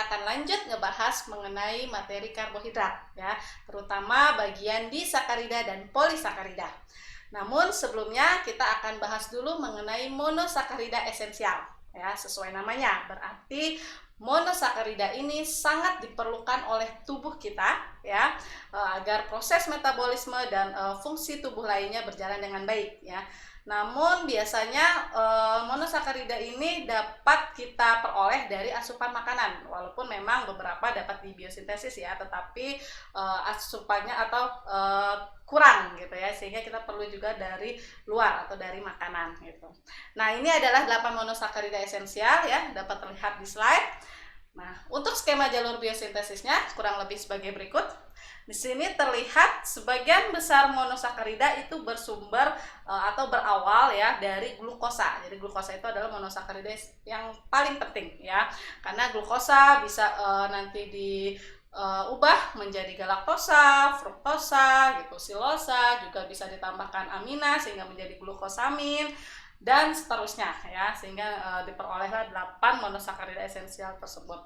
kita akan lanjut ngebahas mengenai materi karbohidrat ya, terutama bagian disakarida dan polisakarida. Namun sebelumnya kita akan bahas dulu mengenai monosakarida esensial ya, sesuai namanya. Berarti monosakarida ini sangat diperlukan oleh tubuh kita ya, agar proses metabolisme dan fungsi tubuh lainnya berjalan dengan baik ya. Namun biasanya monosakarida ini dapat kita peroleh dari asupan makanan, walaupun memang beberapa dapat di biosintesis ya, tetapi asupannya atau kurang gitu ya, sehingga kita perlu juga dari luar atau dari makanan gitu. Nah, ini adalah 8 monosakarida esensial ya, dapat terlihat di slide. Nah, untuk skema jalur biosintesisnya kurang lebih sebagai berikut. Di sini terlihat sebagian besar monosakarida itu bersumber atau berawal ya dari glukosa. Jadi glukosa itu adalah monosakarida yang paling penting ya, karena glukosa bisa nanti diubah menjadi galaktosa, fruktosa, gitu, silosa, juga bisa ditambahkan amina sehingga menjadi glukosamin dan seterusnya ya, sehingga diperolehlah 8 monosakarida esensial tersebut.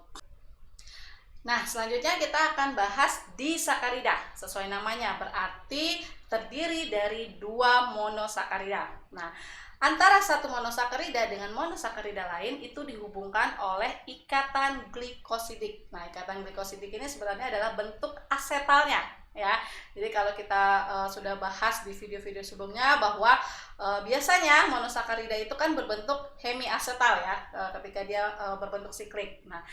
Nah, selanjutnya kita akan bahas disakarida. Sesuai namanya, berarti terdiri dari 2 monosakarida. Nah, antara satu monosakarida dengan monosakarida lain itu dihubungkan oleh ikatan glikosidik. Nah, ikatan glikosidik ini sebenarnya adalah bentuk asetalnya ya. Jadi kalau kita sudah bahas di video-video sebelumnya bahwa biasanya monosakarida itu kan berbentuk hemiasetal ya, ketika dia berbentuk siklik. Nah,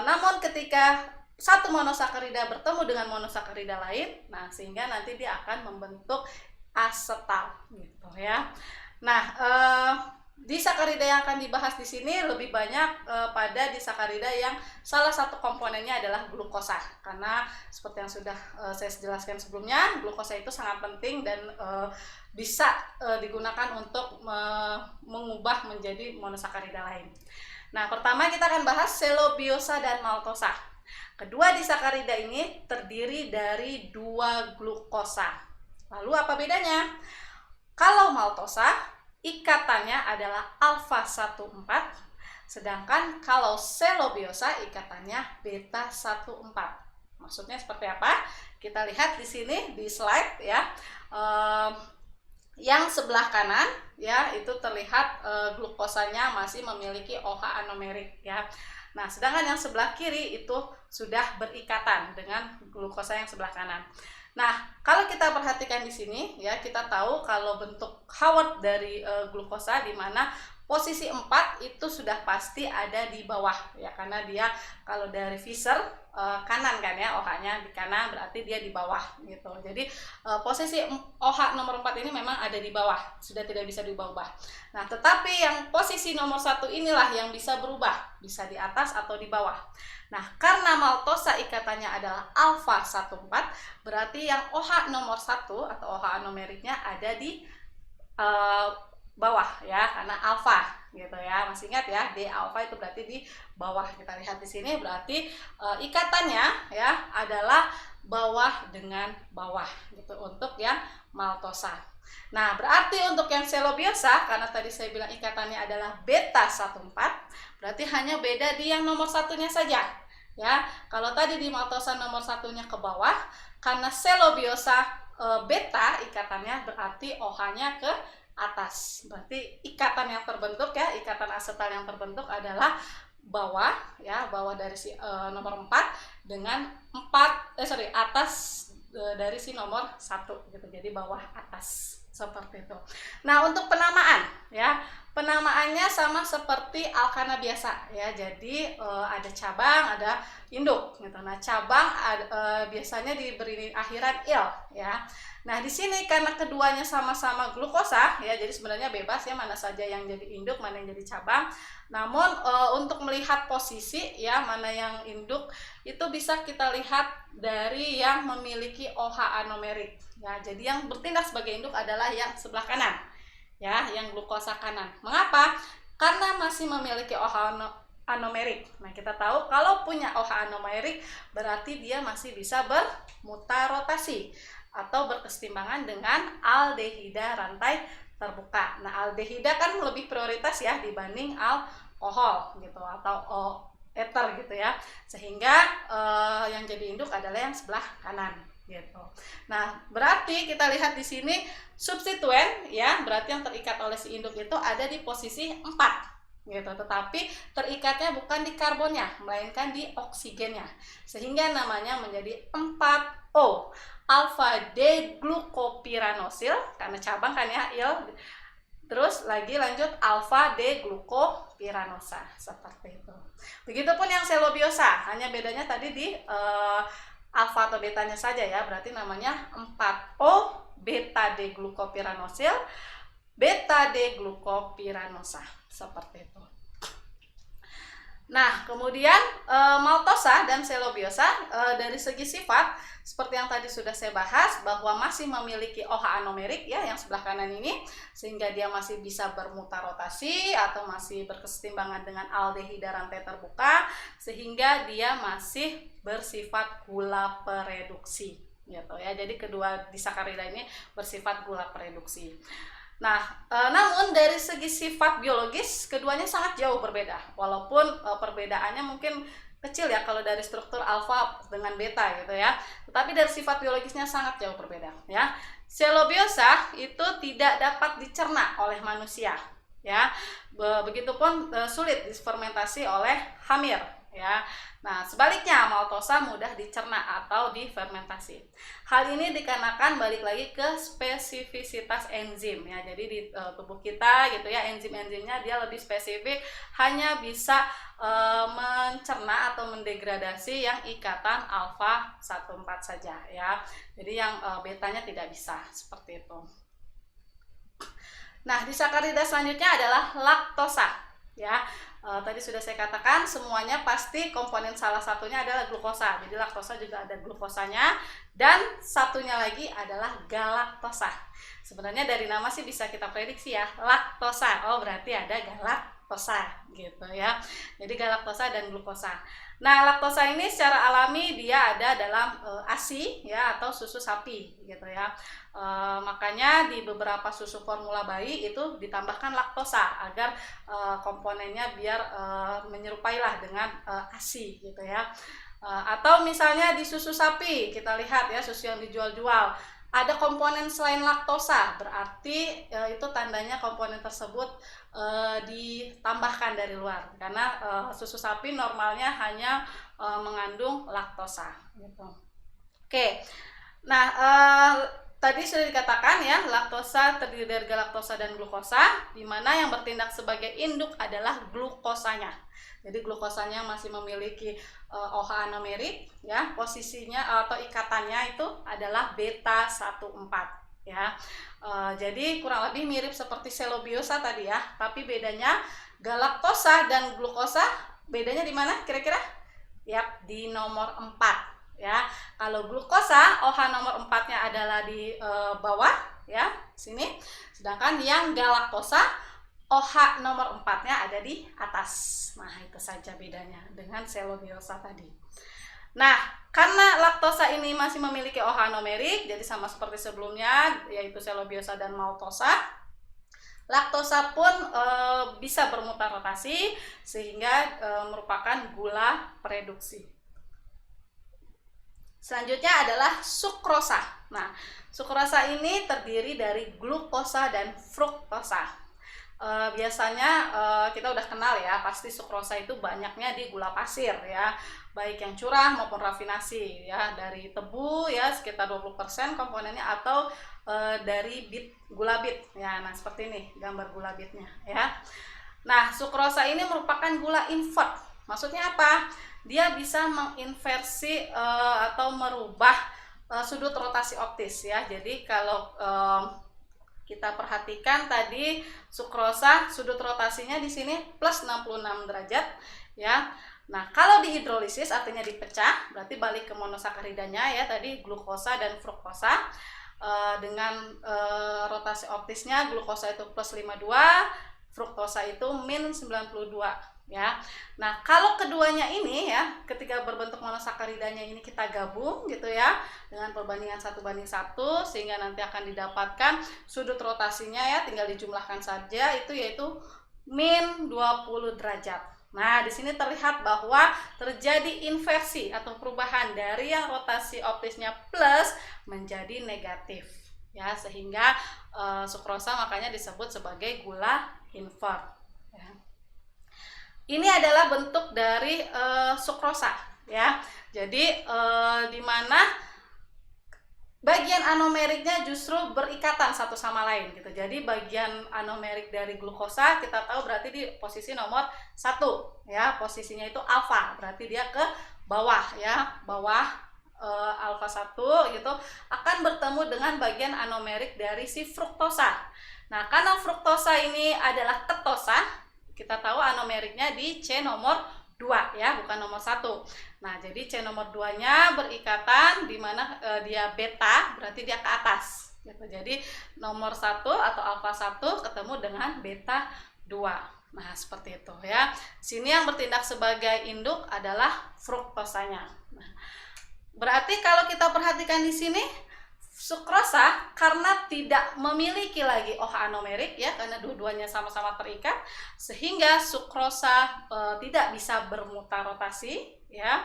namun ketika satu monosakarida bertemu dengan monosakarida lain, nah sehingga nanti dia akan membentuk asetal gitu ya. Nah, disakarida yang akan dibahas di sini lebih banyak pada disakarida yang salah satu komponennya adalah glukosa, karena seperti yang sudah saya jelaskan sebelumnya, glukosa itu sangat penting dan bisa digunakan untuk mengubah menjadi monosakarida lain. Nah, pertama kita akan bahas selobiosa dan maltosa. Kedua disakarida ini terdiri dari 2 glukosa. Lalu apa bedanya? Kalau maltosa, ikatannya adalah alfa 14, sedangkan kalau selobiosa ikatannya beta 14. Maksudnya seperti apa? Kita lihat di sini di slide ya. Yang sebelah kanan ya itu terlihat glukosanya masih memiliki OH anomerik ya. Nah, sedangkan yang sebelah kiri itu sudah berikatan dengan glukosa yang sebelah kanan. Nah, kalau kita perhatikan di sini ya, kita tahu kalau bentuk Haworth dari glukosa di mana posisi 4 itu sudah pasti ada di bawah ya, karena dia kalau dari Fischer kanan kan ya, OH-nya di kanan berarti dia di bawah gitu. Jadi posisi OH nomor 4 ini memang ada di bawah, sudah tidak bisa diubah-ubah. Nah, tetapi yang posisi nomor 1 inilah yang bisa berubah, bisa di atas atau di bawah. Nah, karena maltosa ikatannya adalah alfa 14, berarti yang OH nomor 1 atau OH anomeriknya ada di bawah ya, karena alfa gitu ya. Masih ingat ya, D alfa itu berarti di bawah. Kita lihat di sini berarti ikatannya ya adalah bawah dengan bawah gitu untuk yang maltosa. Nah, berarti untuk yang selobiosa, karena tadi saya bilang ikatannya adalah beta 14, berarti hanya beda di yang nomor satunya saja ya. Kalau tadi di maltosa nomor satunya ke bawah, karena selobiosa beta ikatannya berarti OH-nya ke atas. Berarti ikatan yang terbentuk ya, ikatan asetal yang terbentuk adalah bawah ya, bawah dari si nomor 4 dengan atas dari si nomor 1 gitu. Jadi bawah atas seperti itu. Nah, untuk penamaan ya, penamaannya sama seperti alkana biasa ya. Jadi ada cabang, ada induk gitu. Nah, cabang biasanya diberi akhiran il ya. Nah, di sini karena keduanya sama-sama glukosa ya, jadi sebenarnya bebas ya mana saja yang jadi induk, mana yang jadi cabang. Namun untuk melihat posisi ya, mana yang induk itu bisa kita lihat dari yang memiliki OH anomerik. Ya, jadi yang bertindak sebagai induk adalah yang sebelah kanan. Ya, yang glukosa kanan. Mengapa? Karena masih memiliki OH anomerik. Nah, kita tahu kalau punya OH anomerik berarti dia masih bisa bermutar rotasi atau berkesetimbangan dengan aldehida rantai terbuka. Nah, aldehida kan lebih prioritas ya dibanding alkohol gitu, atau ether gitu ya, sehingga yang jadi induk adalah yang sebelah kanan gitu. Nah, berarti kita lihat di sini substituen ya, berarti yang terikat oleh si induk itu ada di posisi 4 gitu, tetapi terikatnya bukan di karbonnya melainkan di oksigennya, sehingga namanya menjadi 4O, alfa D glukopiranosil karena cabang kan ya, il. Terus lagi lanjut alfa D glukopiranosa seperti itu. Begitupun yang selobiosa, hanya bedanya tadi di alfa atau betanya saja ya, berarti namanya 4O beta D glukopiranosil, beta D glukopiranosa seperti itu. Nah, kemudian maltosa dan selobiosa dari segi sifat seperti yang tadi sudah saya bahas bahwa masih memiliki OH anomerik ya yang sebelah kanan ini, sehingga dia masih bisa bermutar rotasi atau masih berkesetimbangan dengan aldehida rantai terbuka, sehingga dia masih bersifat gula pereduksi gitu ya. Jadi kedua disakarida ini bersifat gula pereduksi. Nah, namun dari segi sifat biologis keduanya sangat jauh berbeda, walaupun perbedaannya mungkin kecil ya kalau dari struktur alfa dengan beta gitu ya, tetapi dari sifat biologisnya sangat jauh berbeda ya. Selobiosa itu tidak dapat dicerna oleh manusia ya, begitupun sulit difermentasi oleh hamir ya. Nah, sebaliknya maltosa mudah dicerna atau difermentasi. Hal ini dikarenakan balik lagi ke spesifisitas enzim ya. Jadi di tubuh kita gitu ya, enzim-enzimnya dia lebih spesifik, hanya bisa mencerna atau mendegradasi yang ikatan alfa 14 saja ya. Jadi yang betanya tidak bisa seperti itu. Nah, disakarida selanjutnya adalah laktosa ya. Tadi sudah saya katakan semuanya pasti komponen salah satunya adalah glukosa. Jadi laktosa juga ada glukosanya, dan satunya lagi adalah galaktosa. Sebenarnya dari nama sih bisa kita prediksi ya, laktosa. Oh, berarti ada galaktosa gitu ya. Jadi galaktosa dan glukosa. Nah, laktosa ini secara alami dia ada dalam ASI ya atau susu sapi gitu ya. Makanya di beberapa susu formula bayi itu ditambahkan laktosa agar komponennya biar menyerupai lah dengan ASI gitu ya. Atau misalnya di susu sapi kita lihat ya, susu yang dijual-jual ada komponen selain laktosa, berarti itu tandanya komponen tersebut ditambahkan dari luar, karena susu sapi normalnya hanya mengandung laktosa gitu. Oke. Nah, tadi sudah dikatakan ya, laktosa terdiri dari galaktosa dan glukosa, di mana yang bertindak sebagai induk adalah glukosanya. Jadi glukosanya masih memiliki OH anomerik ya, posisinya atau ikatannya itu adalah beta 14 ya. Jadi kurang lebih mirip seperti selobiosa tadi ya, tapi bedanya galaktosa dan glukosa bedanya di mana kira-kira? Yap, di nomor 4 ya. Kalau glukosa OH nomor 4-nya adalah di bawah ya, sini. Sedangkan yang galaktosa OH nomor 4-nya ada di atas. Nah, itu saja bedanya dengan selobiosa tadi. Nah, karena laktosa ini masih memiliki OH anomerik, jadi sama seperti sebelumnya yaitu selobiosa dan maltosa, laktosa pun bisa bermutar rotasi sehingga merupakan gula pereduksi. Selanjutnya adalah sukrosa. Nah, sukrosa ini terdiri dari glukosa dan fruktosa. Biasanya kita udah kenal ya, pasti sukrosa itu banyaknya di gula pasir ya, baik yang curah maupun rafinasi ya, dari tebu ya sekitar 20% komponennya, atau dari gula bit ya. Nah, seperti ini gambar gula bitnya ya. Nah, sukrosa ini merupakan gula invert. Maksudnya apa? Dia bisa menginversi atau merubah sudut rotasi optis ya. Jadi kalau kita perhatikan tadi sukrosa sudut rotasinya di sini plus 66 derajat ya. Nah, kalau dihidrolisis artinya dipecah, berarti balik ke monosakaridanya ya, tadi glukosa dan fruktosa dengan rotasi optisnya glukosa itu plus 52, fruktosa itu min 92 ya. Nah, kalau keduanya ini ya, ketika berbentuk monosakaridanya ini kita gabung gitu ya dengan perbandingan 1:1, sehingga nanti akan didapatkan sudut rotasinya ya, tinggal dijumlahkan saja itu, yaitu min 20 derajat Nah, di sini terlihat bahwa terjadi inversi atau perubahan dari yang rotasi optisnya plus menjadi negatif, ya, sehingga sukrosa makanya disebut sebagai gula invert. Ya. Ini adalah bentuk dari sukrosa, ya. Jadi di mana bagian anomeriknya justru berikatan satu sama lain gitu. Jadi bagian anomerik dari glukosa kita tahu berarti di posisi nomor 1 ya. Posisinya itu alfa, berarti dia ke bawah ya. Bawah alfa 1 gitu akan bertemu dengan bagian anomerik dari si fruktosa. Nah, karena fruktosa ini adalah ketosa, kita tahu anomeriknya di C nomor 2 ya, bukan nomor 1. Nah, jadi C nomor 2-nya berikatan di mana dia beta, berarti dia ke atas. Gitu. Jadi nomor 1 atau alfa 1 ketemu dengan beta 2. Nah, seperti itu ya. Sini yang bertindak sebagai induk adalah fruktosanya. Nah, berarti kalau kita perhatikan di sini sukrosa karena tidak memiliki lagi OH anomerik ya, karena dua-duanya sama-sama terikat, sehingga sukrosa tidak bisa bermutar rotasi ya,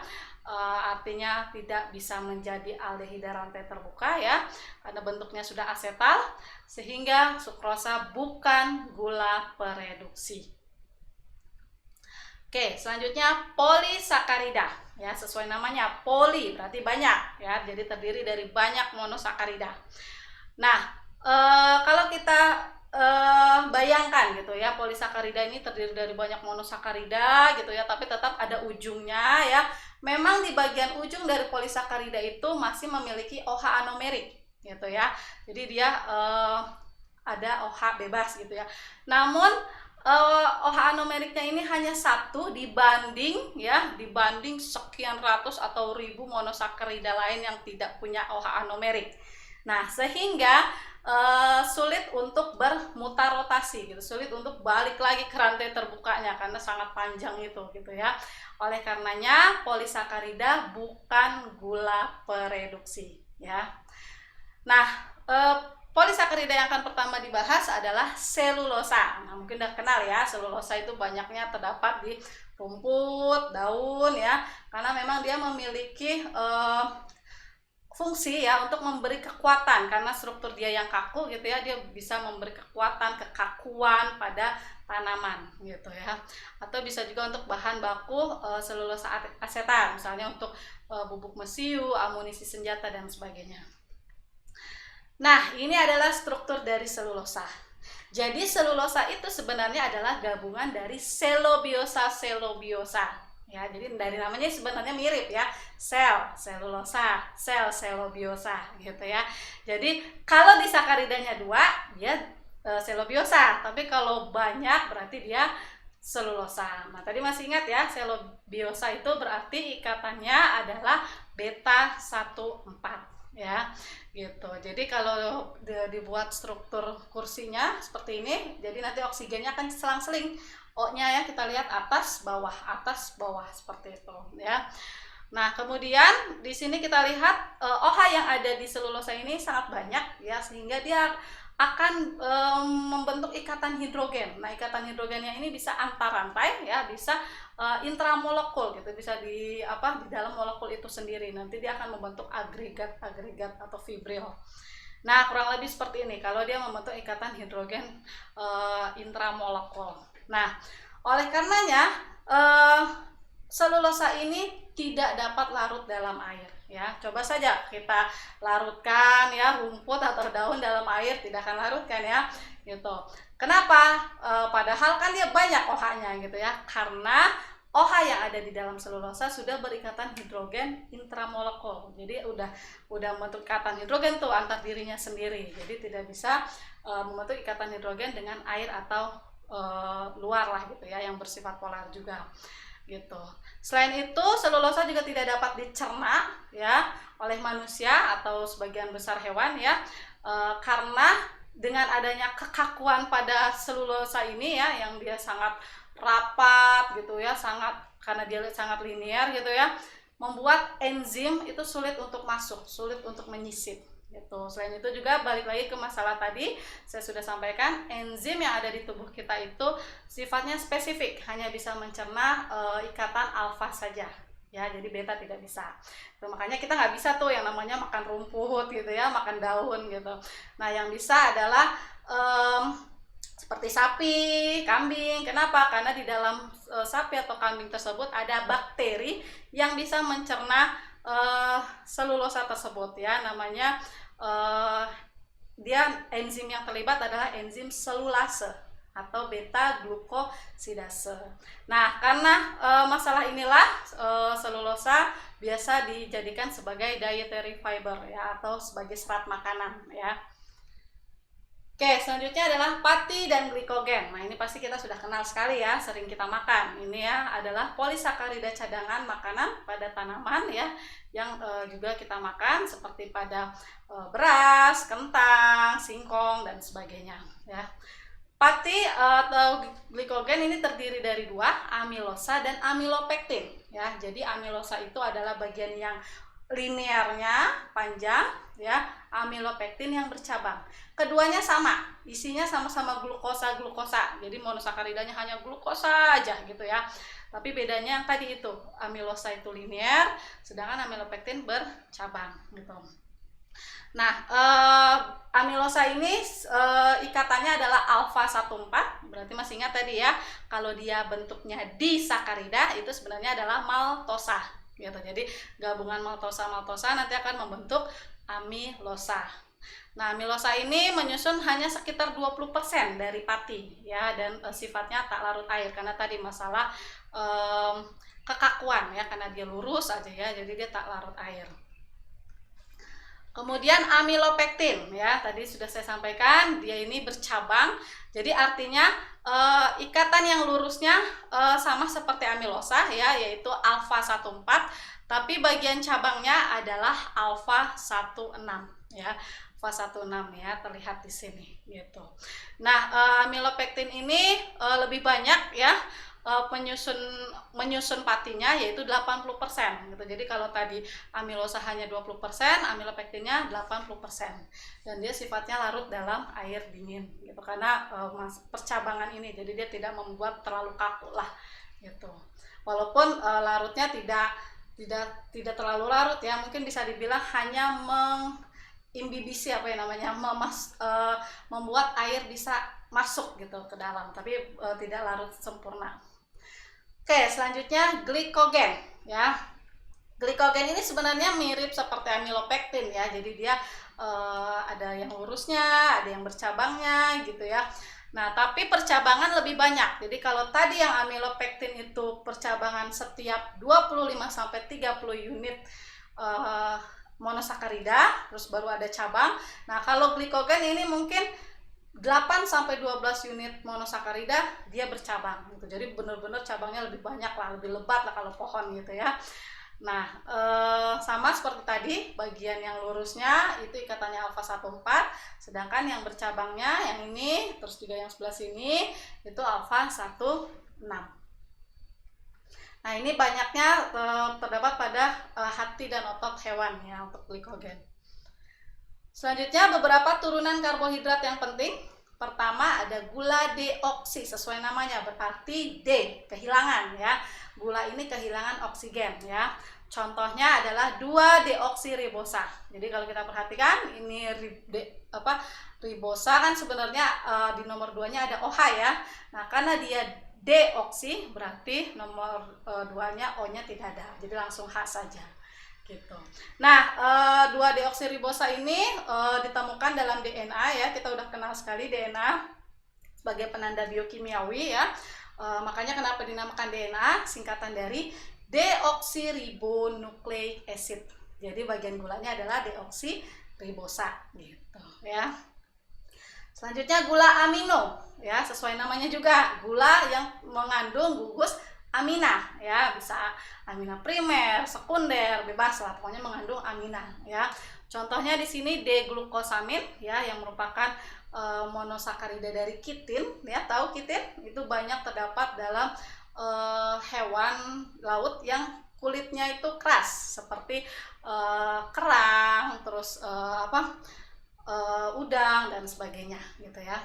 artinya tidak bisa menjadi aldehida rantai terbuka ya, karena bentuknya sudah asetal, sehingga sukrosa bukan gula pereduksi. Oke, selanjutnya polisakarida ya, sesuai namanya poli berarti banyak ya, jadi terdiri dari banyak monosakarida. Nah, kalau kita bayangkan gitu ya, polisakarida ini terdiri dari banyak monosakarida gitu ya, tapi tetap ada ujungnya ya. Memang di bagian ujung dari polisakarida itu masih memiliki OH anomerik gitu ya, jadi dia ada OH bebas gitu ya. Namun OH anomeriknya ini hanya 1 dibanding sekian ratus atau ribu monosakarida lain yang tidak punya OH anomerik. Nah, sehingga sulit untuk bermutar rotasi gitu, sulit untuk balik lagi ke rantai terbukanya karena sangat panjang itu gitu ya. Oleh karenanya polisakarida bukan gula pereduksi ya. Nah, polisakarida yang akan pertama dibahas adalah selulosa. Nah, mungkin udah kenal ya, selulosa itu banyaknya terdapat di rumput, daun ya, karena memang dia memiliki fungsi ya untuk memberi kekuatan, karena struktur dia yang kaku gitu ya, dia bisa memberi kekuatan, kekakuan pada tanaman gitu ya. Atau bisa juga untuk bahan baku selulosa asetat, misalnya untuk bubuk mesiu, amunisi senjata dan sebagainya. Nah, ini adalah struktur dari selulosa. Jadi selulosa itu sebenarnya adalah gabungan dari selobiosa ya, jadi dari namanya sebenarnya mirip ya, sel selulosa, sel selobiosa gitu ya. Jadi kalau disakaridanya 2 dia selobiosa, tapi kalau banyak berarti dia selulosa. Nah, tadi masih ingat ya, selobiosa itu berarti ikatannya adalah beta 14 ya gitu. Jadi kalau dibuat struktur kursinya seperti ini, jadi nanti oksigennya akan selang-seling. O-nya ya kita lihat atas bawah seperti itu ya. Nah, kemudian di sini kita lihat OH yang ada di selulosa ini sangat banyak ya, sehingga dia akan membentuk ikatan hidrogen. Nah, ikatan hidrogennya ini bisa antar rantai ya, bisa intramolekul gitu, bisa di dalam molekul itu sendiri. Nanti dia akan membentuk agregat atau fibril. Nah, kurang lebih seperti ini kalau dia membentuk ikatan hidrogen intramolekul. Nah, oleh karenanya selulosa ini tidak dapat larut dalam air ya. Coba saja kita larutkan ya rumput atau daun dalam air, tidak akan larut kan ya gitu. Kenapa? Padahal kan dia banyak OH-nya gitu ya, karena OH yang ada di dalam selulosa sudah berikatan hidrogen intramolekul. Jadi udah membentuk ikatan hidrogen tuh antar dirinya sendiri. Jadi tidak bisa membentuk ikatan hidrogen dengan air atau luar lah gitu ya, yang bersifat polar juga gitu. Selain itu selulosa juga tidak dapat dicerna ya oleh manusia atau sebagian besar hewan ya, karena dengan adanya kekakuan pada selulosa ini ya, yang dia sangat rapat gitu ya, karena dia sangat linear gitu ya, membuat enzim itu sulit untuk masuk, sulit untuk menyisip Gitu. Selain itu juga balik lagi ke masalah tadi, saya sudah sampaikan enzim yang ada di tubuh kita itu sifatnya spesifik, hanya bisa mencerna ikatan alfa saja. Ya, jadi beta tidak bisa. Tuh, makanya kita nggak bisa tuh yang namanya makan rumput gitu ya, makan daun gitu. Nah, yang bisa adalah seperti sapi, kambing. Kenapa? Karena di dalam sapi atau kambing tersebut ada bakteri yang bisa mencerna selulosa tersebut ya. Namanya dia enzim yang terlibat adalah enzim selulase atau beta glukosidase. Nah, karena masalah inilah selulosa biasa dijadikan sebagai dietary fiber ya, atau sebagai serat makanan ya. Oke, selanjutnya adalah pati dan glikogen. Nah, ini pasti kita sudah kenal sekali ya, sering kita makan. Ini ya adalah polisakarida cadangan makanan pada tanaman ya, yang juga kita makan seperti pada beras, kentang, singkong dan sebagainya ya. Pati atau glikogen ini terdiri dari dua, amilosa dan amilopektin ya. Jadi amilosa itu adalah bagian yang linearnya panjang ya, amilopektin yang bercabang. Keduanya sama, isinya sama-sama glukosa. Jadi monosakaridanya hanya glukosa aja gitu ya. Tapi bedanya yang tadi itu, amilosa itu linear, sedangkan amilopektin bercabang gitu. Nah, amilosa ini ikatannya adalah alfa 14, berarti masih ingat tadi ya, kalau dia bentuknya disakarida itu sebenarnya adalah maltosa gitu. Jadi gabungan maltosa nanti akan membentuk amilosa. Nah, amilosa ini menyusun hanya sekitar 20% dari pati ya, dan sifatnya tak larut air karena tadi masalah kekakuan ya, karena dia lurus aja ya, jadi dia tak larut air. Kemudian amilopektin ya, tadi sudah saya sampaikan dia ini bercabang. Jadi artinya ikatan yang lurusnya sama seperti amilosa ya, yaitu alfa 14, tapi bagian cabangnya adalah alfa 16 ya. Alfa 16 ya, terlihat di sini gitu. Nah, amilopektin ini lebih banyak ya menyusun patinya, yaitu 80% gitu. Jadi kalau tadi amilosa hanya 20%, amilopektinnya 80%. Dan dia sifatnya larut dalam air dingin gitu karena percabangan ini. Jadi dia tidak membuat terlalu kaku lah gitu. Walaupun larutnya tidak terlalu larut ya, mungkin bisa dibilang hanya mengimbibisi membuat air bisa masuk gitu ke dalam, tapi tidak larut sempurna. Oke, selanjutnya glikogen ya. Glikogen ini sebenarnya mirip seperti amilopektin ya. Jadi dia ada yang lurusnya, ada yang bercabangnya gitu ya. Nah, tapi percabangan lebih banyak. Jadi kalau tadi yang amilopektin itu percabangan setiap 25 sampai 30 unit monosakarida, terus baru ada cabang. Nah, kalau glikogen ini mungkin 8 sampai 12 unit monosakarida dia bercabang gitu. Jadi benar-benar cabangnya lebih banyak lah, lebih lebat lah kalau pohon gitu ya. Nah, sama seperti tadi, bagian yang lurusnya itu ikatannya alfa 14, sedangkan yang bercabangnya yang ini, terus juga yang sebelah sini itu alfa 16. Nah, ini banyaknya terdapat pada hati dan otot hewan ya untuk glikogen. Selanjutnya beberapa turunan karbohidrat yang penting. Pertama ada gula deoksi, sesuai namanya berarti D, kehilangan ya. Gula ini kehilangan oksigen ya. Contohnya adalah 2-deoksiribosa. Jadi kalau kita perhatikan ini ribosa kan sebenarnya di nomor 2-nya ada OH ya. Nah, karena dia deoksi berarti nomor 2-nya O-nya tidak ada. Jadi langsung H saja. Gitu. Nah, 2-deoksiribosa ini ditemukan dalam DNA ya. Kita udah kenal sekali DNA sebagai penanda biokimiawi ya. Makanya kenapa dinamakan DNA, singkatan dari deoksiribonukleik acid. Jadi bagian gulanya adalah deoksiribosa gitu ya. Selanjutnya gula amino ya, sesuai namanya juga, gula yang mengandung gugus amina ya, bisa amina primer, sekunder, bebas lah, pokoknya mengandung amina ya. Contohnya di sini D-glukosamin ya, yang merupakan monosakarida dari kitin ya. Tahu kitin? Itu banyak terdapat dalam hewan laut yang kulitnya itu keras seperti kerang, terus udang dan sebagainya gitu ya.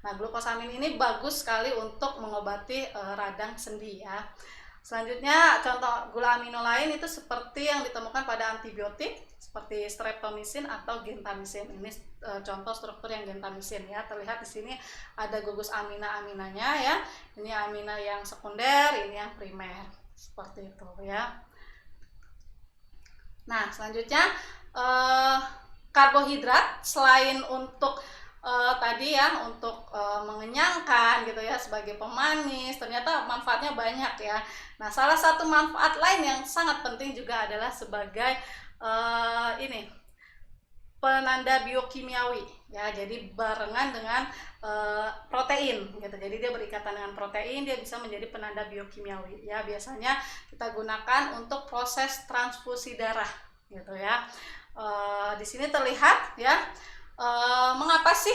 Nah, glukosamin ini bagus sekali untuk mengobati radang sendi ya. Selanjutnya contoh gula amino lain itu seperti yang ditemukan pada antibiotik seperti streptomycin atau gentamisin. Ini contoh struktur yang gentamisin ya. Terlihat di sini ada gugus amina-aminanya ya. Ini amina yang sekunder, ini yang primer. Seperti itu ya. Nah, selanjutnya karbohidrat selain untuk tadi ya untuk mengenyangkan gitu ya sebagai pemanis, ternyata manfaatnya banyak ya. Nah, salah satu manfaat lain yang sangat penting juga adalah sebagai penanda biokimiawi ya. Jadi barengan dengan protein gitu. Jadi dia berikatan dengan protein, dia bisa menjadi penanda biokimiawi ya. Biasanya kita gunakan untuk proses transfusi darah gitu ya. Di sini terlihat ya. Mengapa sih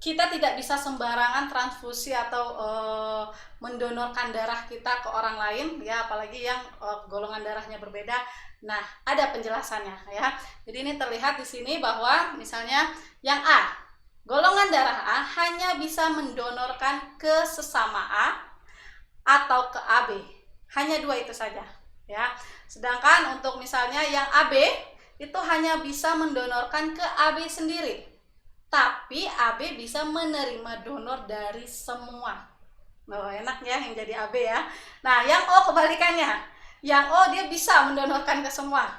kita tidak bisa sembarangan transfusi atau mendonorkan darah kita ke orang lain ya, apalagi yang golongan darahnya berbeda? Nah, ada penjelasannya ya. Jadi ini terlihat di sini bahwa misalnya yang A, golongan darah A hanya bisa mendonorkan ke sesama A atau ke AB. Hanya dua itu saja ya. Sedangkan untuk misalnya yang AB itu hanya bisa mendonorkan ke AB sendiri, tapi AB bisa menerima donor dari semua. Oh, enak ya yang jadi AB ya. Nah, yang O kebalikannya. Yang O dia bisa mendonorkan ke semua,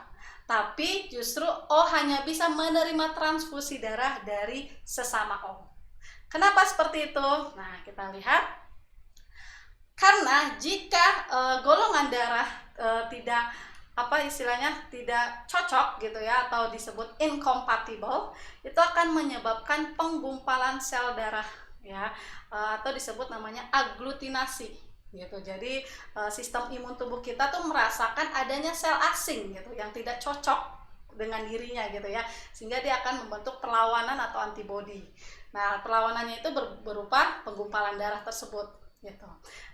tapi justru O hanya bisa menerima transfusi darah dari sesama O. Kenapa seperti itu? Nah, kita lihat. Karena jika golongan darah tidak tidak cocok gitu ya, atau disebut incompatible, itu akan menyebabkan penggumpalan sel darah ya, atau disebut namanya aglutinasi gitu. Jadi sistem imun tubuh kita tuh merasakan adanya sel asing gitu yang tidak cocok dengan dirinya gitu ya, sehingga dia akan membentuk perlawanan atau antibodi. Nah, perlawanannya itu berupa penggumpalan darah tersebut gitu.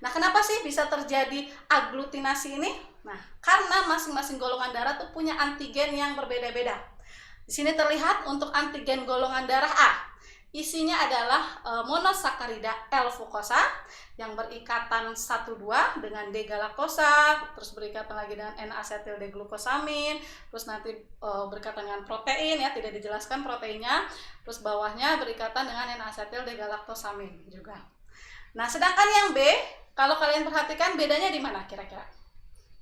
Nah, kenapa sih bisa terjadi aglutinasi ini? Nah, karena masing-masing golongan darah tuh punya antigen yang berbeda-beda. Di sini terlihat untuk antigen golongan darah A, isinya adalah monosakarida L-fucosa yang berikatan 1,2 dengan D-galaktosa, terus berikatan lagi dengan N-asetil D-glukosamin, terus nanti berikatan dengan protein ya, tidak dijelaskan proteinnya, terus bawahnya berikatan dengan N-asetil D-galaktosamin juga. Nah, sedangkan yang B, kalau kalian perhatikan bedanya di mana kira-kira?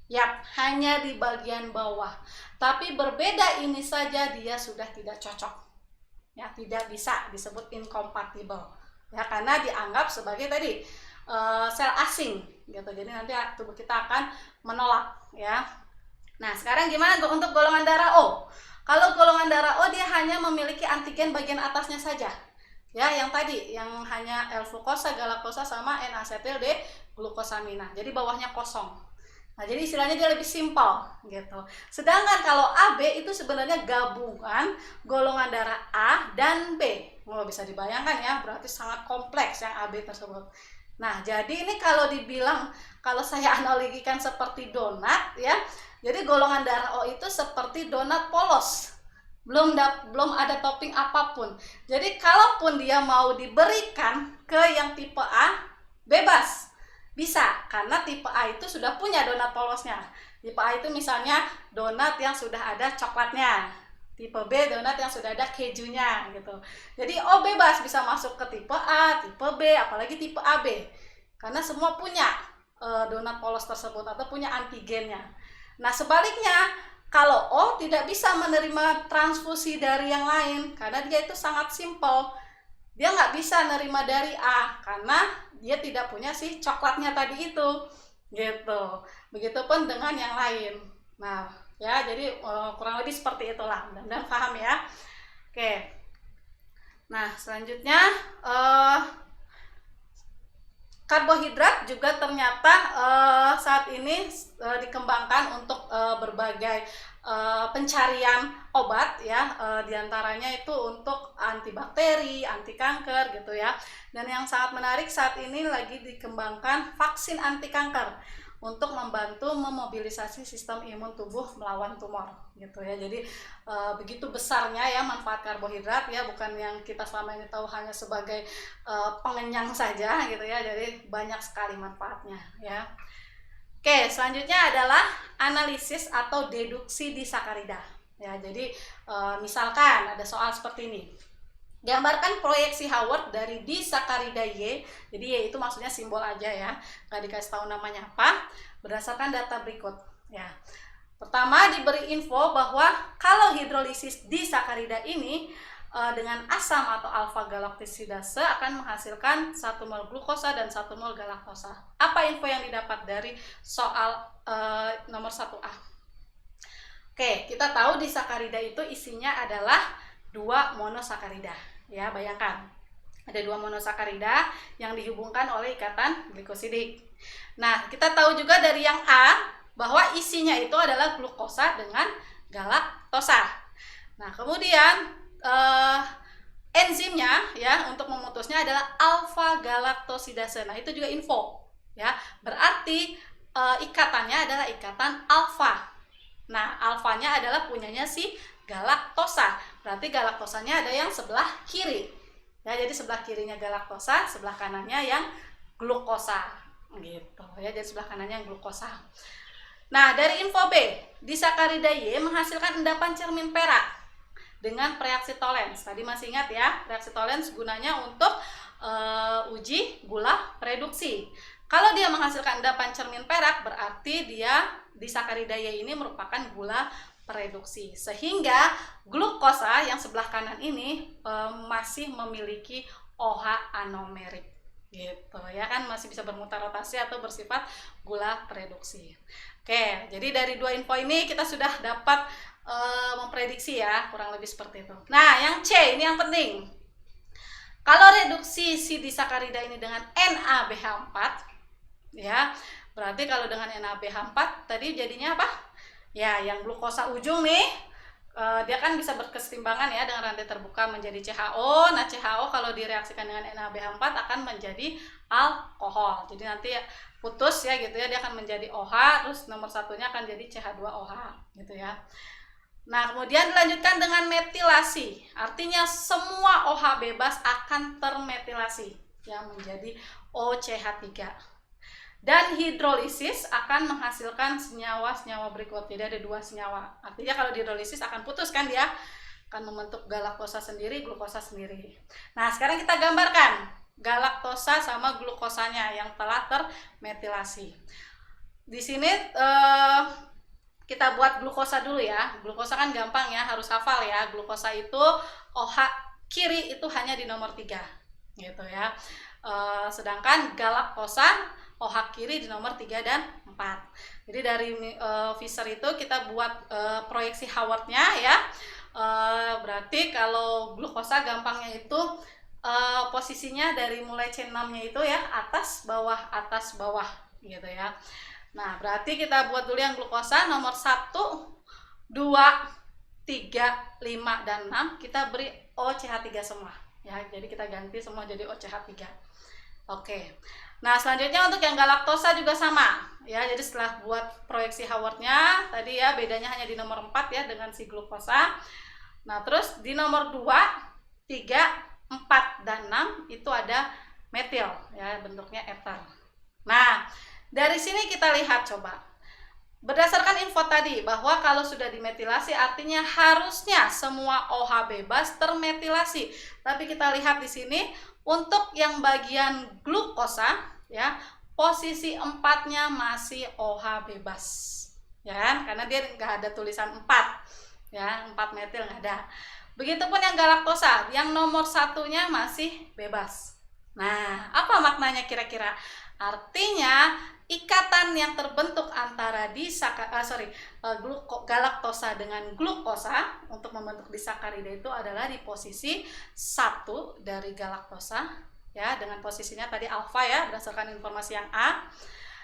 Yap, hanya di bagian bawah. Tapi berbeda ini saja dia sudah tidak cocok. Ya, tidak bisa disebut incompatible. Ya, karena dianggap sebagai tadi sel asing gitu. Jadi nanti tubuh kita akan menolak ya. Nah, sekarang gimana untuk golongan darah O? Kalau golongan darah O dia hanya memiliki antigen bagian atasnya saja. Ya, yang tadi yang hanya L-fucosa, galaktosa sama N-asetil D-glukosamina. Jadi bawahnya kosong. Nah, jadi istilahnya dia lebih simpel gitu. Sedangkan kalau AB itu sebenarnya gabungan golongan darah A dan B. Oh, bisa dibayangkan ya, berarti sangat kompleks yang AB tersebut. Nah, jadi ini kalau dibilang, kalau saya analogikan seperti donat ya. Jadi golongan darah O itu seperti donat polos. Belum ada topping apapun. Jadi kalaupun dia mau diberikan ke yang tipe A, bebas. Bisa, karena tipe A itu sudah punya donat polosnya. Tipe A itu misalnya donat yang sudah ada coklatnya. Tipe B donat yang sudah ada kejunya gitu. Jadi O bebas bisa masuk ke tipe A, tipe B, apalagi tipe AB. Karena semua punya donat polos tersebut atau punya antigennya. Nah, sebaliknya kalau O tidak bisa menerima transfusi dari yang lain karena dia itu sangat simpel. Dia nggak bisa nerima dari A karena dia tidak punya si coklatnya tadi itu. Gitu. Begitupun dengan yang lain. Nah, ya jadi kurang lebih seperti itulah. Mudah-mudahan paham ya. Oke. Nah, selanjutnya karbohidrat juga ternyata saat ini dikembangkan untuk berbagai pencarian obat ya, diantaranya itu untuk antibakteri, anti kanker gitu ya. Dan yang sangat menarik saat ini lagi dikembangkan vaksin anti kanker. untuk membantu memobilisasi sistem imun tubuh melawan tumor gitu ya. Jadi begitu besarnya ya manfaat karbohidrat ya, bukan yang kita selama ini tahu hanya sebagai pengenyang saja gitu ya. Jadi banyak sekali manfaatnya ya. Oke, selanjutnya adalah analisis atau deduksi disakarida ya. Jadi misalkan ada soal seperti ini. Gambarkan proyeksi Howard dari disakarida Y. Jadi Y itu maksudnya simbol aja ya, nggak dikasih tahu namanya apa, berdasarkan data berikut ya. Pertama, diberi info bahwa kalau hidrolisis disakarida ini dengan asam atau alfa galaktosidase akan menghasilkan 1 mol glukosa dan 1 mol galaktosa. Apa info yang didapat dari soal nomor 1A? Oke, kita tahu disakarida itu isinya adalah 2 monosakarida ya. Bayangkan ada 2 monosakarida yang dihubungkan oleh ikatan glikosidik. Nah, kita tahu juga dari yang A bahwa isinya itu adalah glukosa dengan galaktosa. Nah, kemudian enzimnya ya untuk memutusnya adalah alfa galaktosidase. Nah, itu juga info ya. Berarti ikatannya adalah ikatan alfa. Nah, alfanya adalah punyanya si galaktosa. Berarti galaktosanya ada yang sebelah kiri. Ya, jadi sebelah kirinya galaktosa, sebelah kanannya yang glukosa. Gitu ya, jadi sebelah kanannya yang glukosa. Nah, dari info B, disakarida Y menghasilkan endapan cermin perak dengan reaksi Tollens. Tadi masih ingat ya, reaksi Tollens gunanya untuk uji gula reduksi. Kalau dia menghasilkan endapan cermin perak, berarti dia disakarida Y ini merupakan gula reduksi, sehingga glukosa yang sebelah kanan ini masih memiliki OH anomerik gitu ya kan, masih bisa bermutar rotasi atau bersifat gula reduksi. Oke, jadi dari 2 info ini kita sudah dapat memprediksi ya, kurang lebih seperti itu. Nah, yang C ini yang penting. Kalau reduksi si disakarida ini dengan NaBH4 ya, berarti kalau dengan NaBH4 tadi jadinya apa? Ya, yang glukosa ujung nih, dia kan bisa berkesetimbangan ya dengan rantai terbuka menjadi CHO. Nah, CHO kalau direaksikan dengan NaBH4 akan menjadi alkohol. Jadi nanti putus ya gitu ya, dia akan menjadi OH, terus nomor satunya akan jadi CH2OH gitu ya. Nah, kemudian dilanjutkan dengan metilasi. Artinya semua OH bebas akan termetilasi yang menjadi OCH3. Dan hidrolisis akan menghasilkan senyawa-senyawa berikut. Jadi ada 2 senyawa. Artinya kalau hidrolisis akan putus kan dia, akan membentuk galaktosa sendiri, glukosa sendiri. Nah, sekarang kita gambarkan galaktosa sama glukosanya yang telah termetilasi. Di sini kita buat glukosa dulu ya. Glukosa kan gampang ya, harus hafal ya. Glukosa itu OH kiri itu hanya di nomor 3 gitu ya. Sedangkan galaktosa OH kiri di nomor 3 dan 4. Jadi dari Fischer itu kita buat proyeksi Howard-nya ya. Berarti kalau glukosa gampangnya itu posisinya dari mulai C6-nya itu ya, atas bawah gitu ya. Nah, berarti kita buat dulu yang glukosa nomor 1, 2, 3, 5, dan 6 kita beri OCH3 semua ya. Jadi kita ganti semua jadi OCH3. Oke. Nah, selanjutnya untuk yang galaktosa juga sama ya. Jadi setelah buat proyeksi Howard-nya tadi ya, bedanya hanya di nomor 4 ya dengan si glukosa. Nah, terus di nomor 2, 3, 4, dan 6 itu ada metil ya, bentuknya ether. Nah, dari sini kita lihat coba. Berdasarkan info tadi bahwa kalau sudah dimetilasi artinya harusnya semua OH bebas termetilasi. Tapi kita lihat di sini untuk yang bagian glukosa ya, posisi 4-nya masih OH bebas. Ya kan? Karena dia nggak ada tulisan 4. Ya, 4 metil nggak ada. Begitupun yang galaktosa, yang nomor 1-nya masih bebas. Nah, apa maknanya kira-kira? Artinya ikatan yang terbentuk antara galaktosa dengan glukosa untuk membentuk disakarida itu adalah di posisi 1 dari galaktosa ya, dengan posisinya tadi alfa ya berdasarkan informasi yang A,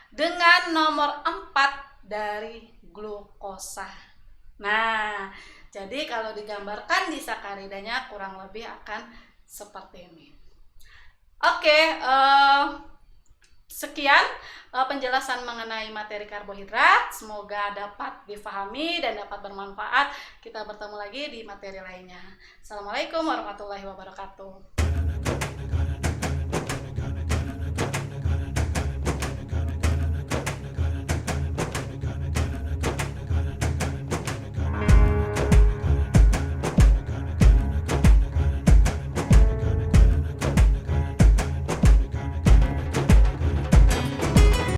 dengan nomor 4 dari glukosa. Nah, jadi kalau digambarkan disakaridanya kurang lebih akan seperti ini. Oke, sekian penjelasan mengenai materi karbohidrat. Semoga dapat difahami dan dapat bermanfaat. Kita bertemu lagi di materi lainnya. Assalamualaikum warahmatullahi wabarakatuh.